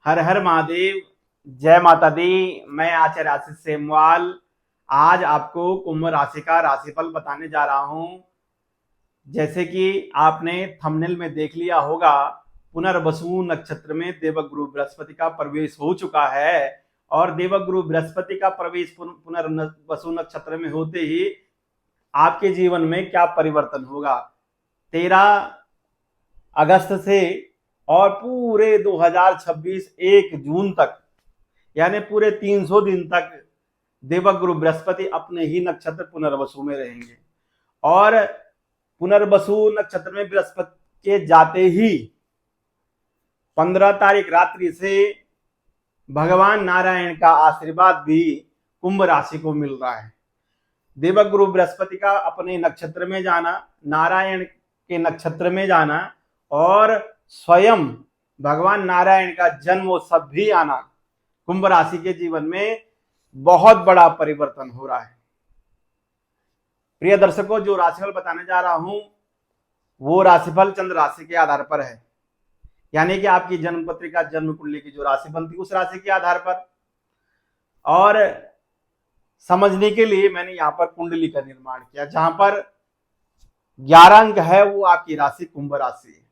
हर हर महादेव। जय माता दी। मैं आचार्य आशीष सेमवाल आज आपको कुंभ राशि का राशिफल बताने जा रहा हूं। जैसे कि आपने थंबनेल में देख लिया होगा, पुनर्वसु नक्षत्र में देवगुरु बृहस्पति का प्रवेश हो चुका है और देवगुरु बृहस्पति का प्रवेश पुनर्वसु नक्षत्र में होते ही आपके जीवन में क्या परिवर्तन होगा 13 अगस्त से और पूरे 2026 1 जून तक, यानी पूरे 300 दिन तक देवगुरु बृहस्पति अपने ही नक्षत्र पुनर्वसु में रहेंगे। और पुनर्वसु नक्षत्र में बृहस्पति के जाते ही 15 तारीख रात्रि से भगवान नारायण का आशीर्वाद भी कुंभ राशि को मिल रहा है। देवगुरु बृहस्पति का अपने नक्षत्र में जाना, नारायण के नक्षत्र में जाना और स्वयं भगवान नारायण का जन्मोत्सव भी आना कुंभ राशि के जीवन में बहुत बड़ा परिवर्तन हो रहा है। प्रिय दर्शकों, जो राशिफल बताने जा रहा हूं वो राशिफल चंद्र राशि के आधार पर है, यानी कि आपकी जन्म पत्रिका जन्म कुंडली की जो राशि बनती है उस राशि के आधार पर। और समझने के लिए मैंने यहां पर कुंडली का निर्माण किया, जहां पर 11 अंक है वो आपकी राशि कुंभ राशि है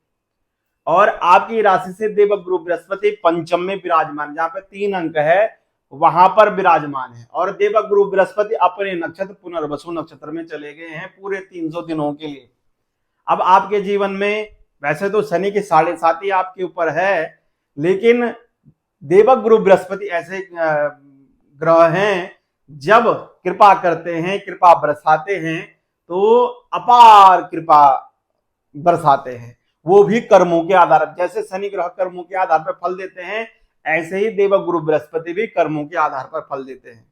और आपकी राशि से देवगुरु बृहस्पति पंचम में विराजमान, जहां पर 3 अंक है वहां पर विराजमान है। और देवगुरु बृहस्पति अपने नक्षत्र पुनर्वसु नक्षत्र में चले गए हैं पूरे 300 दिनों के लिए। अब आपके जीवन में वैसे तो शनि की 7.5 आपके ऊपर है, लेकिन देवगुरु बृहस्पति ऐसे ग्रह हैं जब कृपा करते हैं, कृपा बरसाते हैं तो अपार कृपा बरसाते हैं, वो भी कर्मों के आधार पर। जैसे शनि ग्रह कर्मों के आधार पर फल देते हैं, ऐसे ही देवगुरु बृहस्पति भी कर्मों के आधार पर फल देते हैं।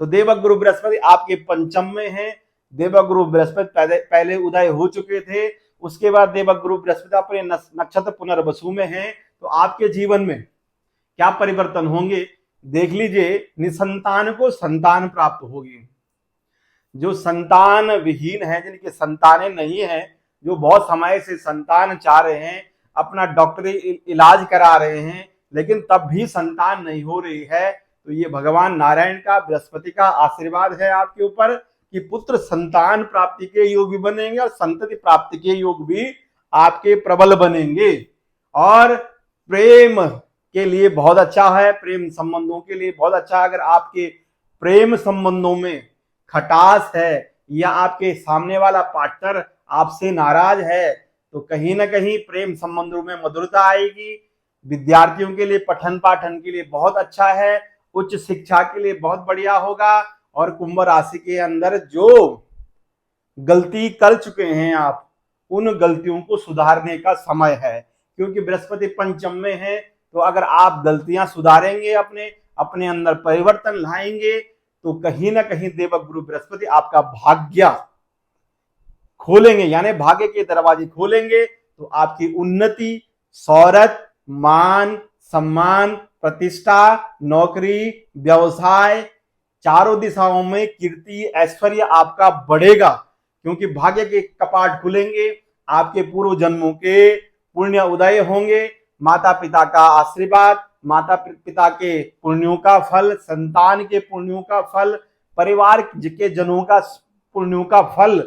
तो देवगुरु बृहस्पति आपके पंचम में है। देवगुरु बृहस्पति पहले उदय हो चुके थे, उसके बाद देवगुरु बृहस्पति अपने नक्षत्र पुनर्वसु में है। तो आपके जीवन में क्या परिवर्तन होंगे देख लीजिए। निसंतान को संतान प्राप्त होगी। जो संतान विहीन है, जिनके संतानें नहीं है, जो बहुत समय से संतान चाह रहे हैं, अपना डॉक्टरी इलाज करा रहे हैं लेकिन तब भी संतान नहीं हो रही है, तो ये भगवान नारायण का, बृहस्पति का आशीर्वाद है आपके ऊपर कि पुत्र संतान प्राप्ति के योग भी बनेंगे और संतति प्राप्ति के योग भी आपके प्रबल बनेंगे। और प्रेम के लिए बहुत अच्छा है, प्रेम संबंधों के लिए बहुत अच्छा है। अगर आपके प्रेम संबंधों में खटास है या आपके सामने वाला पार्टनर आपसे नाराज है तो कहीं ना कहीं प्रेम संबंधों में मधुरता आएगी। विद्यार्थियों के लिए पठन पाठन के लिए बहुत अच्छा है, उच्च शिक्षा के लिए बहुत बढ़िया होगा। और कुंभ राशि के अंदर जो गलती कर चुके हैं आप, उन गलतियों को सुधारने का समय है, क्योंकि बृहस्पति पंचम में है। तो अगर आप गलतियां सुधारेंगे, अपने अंदर परिवर्तन लाएंगे, तो कहीं ना कहीं देवगुरु बृहस्पति आपका भाग्य खोलेंगे, यानी भाग्य के दरवाजे खोलेंगे। तो आपकी उन्नति, शौहरत, मान सम्मान, प्रतिष्ठा, नौकरी, व्यवसाय, चारों दिशाओं में कीर्ति ऐश्वर्य आपका बढ़ेगा, क्योंकि भाग्य के कपाट खुलेंगे। आपके पूर्व जन्मों के पुण्य उदय होंगे, माता पिता का आशीर्वाद, माता पिता के पुण्यों का फल, संतान के पुण्यों का फल, परिवार के जनों का पुण्यों का फल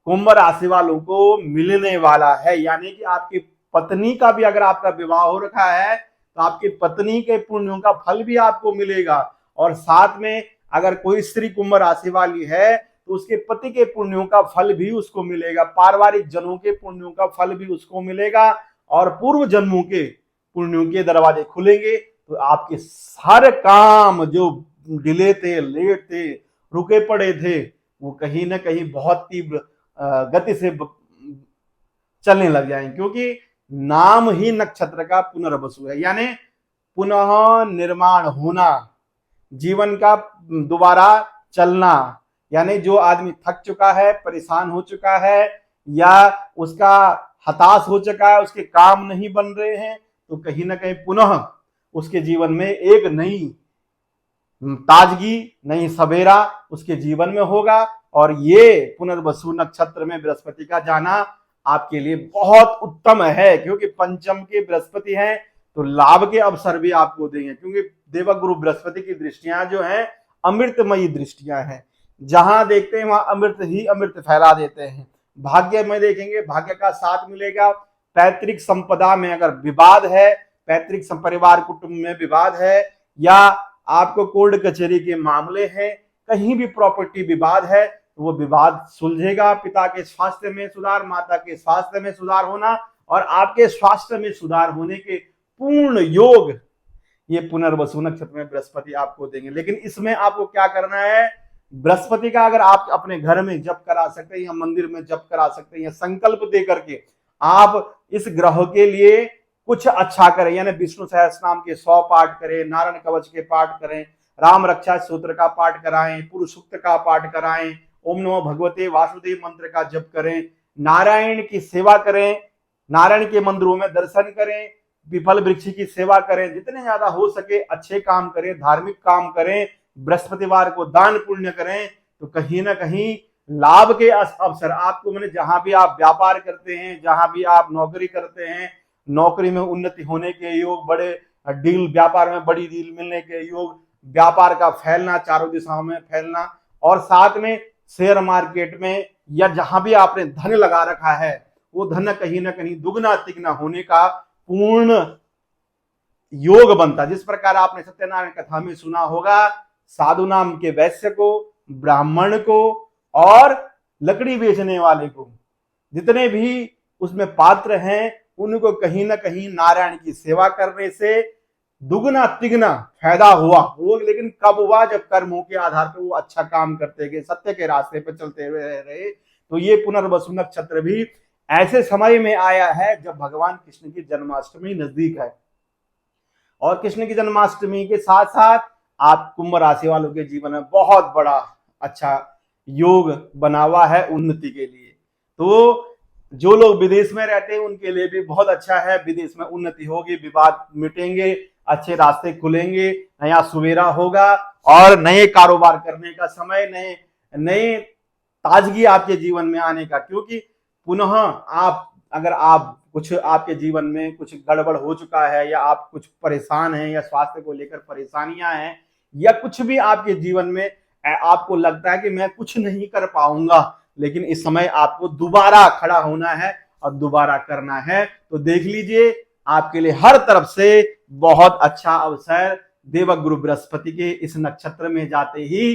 कुंभ राशि वालों को मिलने वाला है। यानी कि आपकी पत्नी का भी, अगर आपका विवाह हो रखा है तो आपकी पत्नी के पुण्यों का फल भी आपको मिलेगा। और साथ में अगर कोई स्त्री कुंभ राशि वाली है तो उसके पति के पुण्यों का फल भी उसको मिलेगा, पारिवारिक जनों के पुण्यों का फल भी उसको मिलेगा और पूर्व जन्मों के पुण्यों के दरवाजे खुलेंगे। तो आपके सारे काम जो डिले थे, लेट थे, रुके पड़े थे, वो कहीं ना कहीं बहुत तीव्र गति से चलने लग जाएंगे, क्योंकि नाम ही नक्षत्र का पुनर्वसु है, यानी पुनः निर्माण होना, जीवन का दोबारा चलना। यानी जो आदमी थक चुका है, परेशान हो चुका है या उसका हताश हो चुका है, उसके काम नहीं बन रहे हैं, तो कहीं ना कहीं पुनः उसके जीवन में एक नई ताजगी, नई सवेरा उसके जीवन में होगा। और ये पुनर्वसु नक्षत्र में बृहस्पति का जाना आपके लिए बहुत उत्तम है, क्योंकि पंचम के बृहस्पति हैं, तो लाभ के अवसर भी आपको देंगे, क्योंकि देवगुरु बृहस्पति की दृष्टियां जो हैं अमृतमयी दृष्टियां हैं। जहां देखते हैं वहां अमृत ही अमृत फैला देते हैं। भाग्य में देखेंगे, भाग्य का साथ मिलेगा। पैतृक संपदा में अगर विवाद है, पैतृक परिवार कुटुंब में विवाद है, या आपको कोर्ट कचहरी के मामले हैं, कहीं भी प्रॉपर्टी विवाद है, तो वो विवाद सुलझेगा। पिता के स्वास्थ्य में सुधार, माता के स्वास्थ्य में सुधार होना और आपके स्वास्थ्य में सुधार होने के पूर्ण योग ये पुनर्वसु नक्षत्र में बृहस्पति आपको देंगे। लेकिन इसमें आपको क्या करना है, बृहस्पति का अगर आप अपने घर में जप करा सकते हैं या मंदिर में जप करा सकते हैं, या संकल्प दे करके आप इस ग्रह के लिए कुछ अच्छा करें, यानी विष्णु सहस्त्रनाम के 100 पाठ करें, नारायण कवच के पाठ करें, राम रक्षा सूत्र का पाठ कराएं, पुरुष सूक्त का पाठ कराएं, ओम नमो भगवते वासुदेव मंत्र का जप करें, नारायण की सेवा करें, नारायण के मंदिरों में दर्शन करें, पीपल वृक्ष की सेवा करें, जितने ज्यादा हो सके अच्छे काम करें, धार्मिक काम करें, बृहस्पतिवार को दान पुण्य करें, तो कहीं ना कहीं लाभ के अवसर आपको, मैंने जहां भी आप व्यापार करते हैं, जहां भी आप नौकरी करते हैं, नौकरी में उन्नति होने के योग, बड़े डील, व्यापार में बड़ी डील मिलने के योग, व्यापार का फैलना, चारों दिशाओं में फैलना, और साथ में शेयर मार्केट में या जहां भी आपने धन लगा रखा है वो धन कहीं ना कहीं दुगना तिगना होने का पूर्ण योग बनता। जिस प्रकार आपने सत्यनारायण कथा में सुना होगा, साधु नाम के वैश्य को, ब्राह्मण को और लकड़ी बेचने वाले को, जितने भी उसमें पात्र हैं, उनको कहीं ना कहीं नारायण की सेवा करने से दुगना तिगना फायदा हुआ। वो लेकिन कब हुआ, जब कर्मों के आधार पर वो अच्छा काम करते गए, सत्य के रास्ते पर चलते हुए रहे। तो ये पुनर्वसु नक्षत्र भी ऐसे समय में आया है जब भगवान कृष्ण की जन्माष्टमी नजदीक है, और कृष्ण की जन्माष्टमी के साथ साथ आप कुंभ राशि वालों के जीवन में बहुत बड़ा अच्छा योग बना हुआ है उन्नति के लिए। तो जो लोग विदेश में रहते हैं उनके लिए भी बहुत अच्छा है, विदेश में उन्नति होगी, विवाद मिटेंगे, अच्छे रास्ते खुलेंगे, नया सवेरा होगा और नए कारोबार करने का समय, नए ताजगी आपके जीवन में आने का। क्योंकि पुनः अगर आप कुछ, आपके जीवन में कुछ गड़बड़ हो चुका है, या आप कुछ परेशान हैं, या स्वास्थ्य को लेकर परेशानियां हैं, या कुछ भी आपके जीवन में आपको लगता है कि मैं कुछ नहीं कर पाऊंगा, लेकिन इस समय आपको दोबारा खड़ा होना है और दोबारा करना है। तो देख लीजिए, आपके लिए हर तरफ से बहुत अच्छा अवसर देवगुरु बृहस्पति के इस नक्षत्र में जाते ही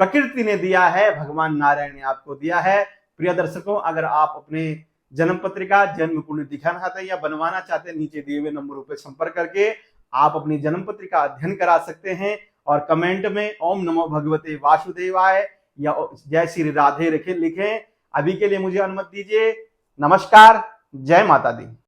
प्रकृति ने दिया है, भगवान नारायण ने आपको दिया है। प्रिय दर्शकों, अगर आप अपने जन्म पत्रिका, जन्म कुंडली दिखाना चाहते हैं या बनवाना चाहते हैं, नीचे दिए हुए नंबरों पर संपर्क करके आप अपनी जन्म पत्रिका अध्ययन करा सकते हैं, और कमेंट में ओम नमो भगवते वासुदेवाय या जय श्री राधे लिखें। अभी के लिए मुझे अनुमति दीजिए। नमस्कार, जय माता दी।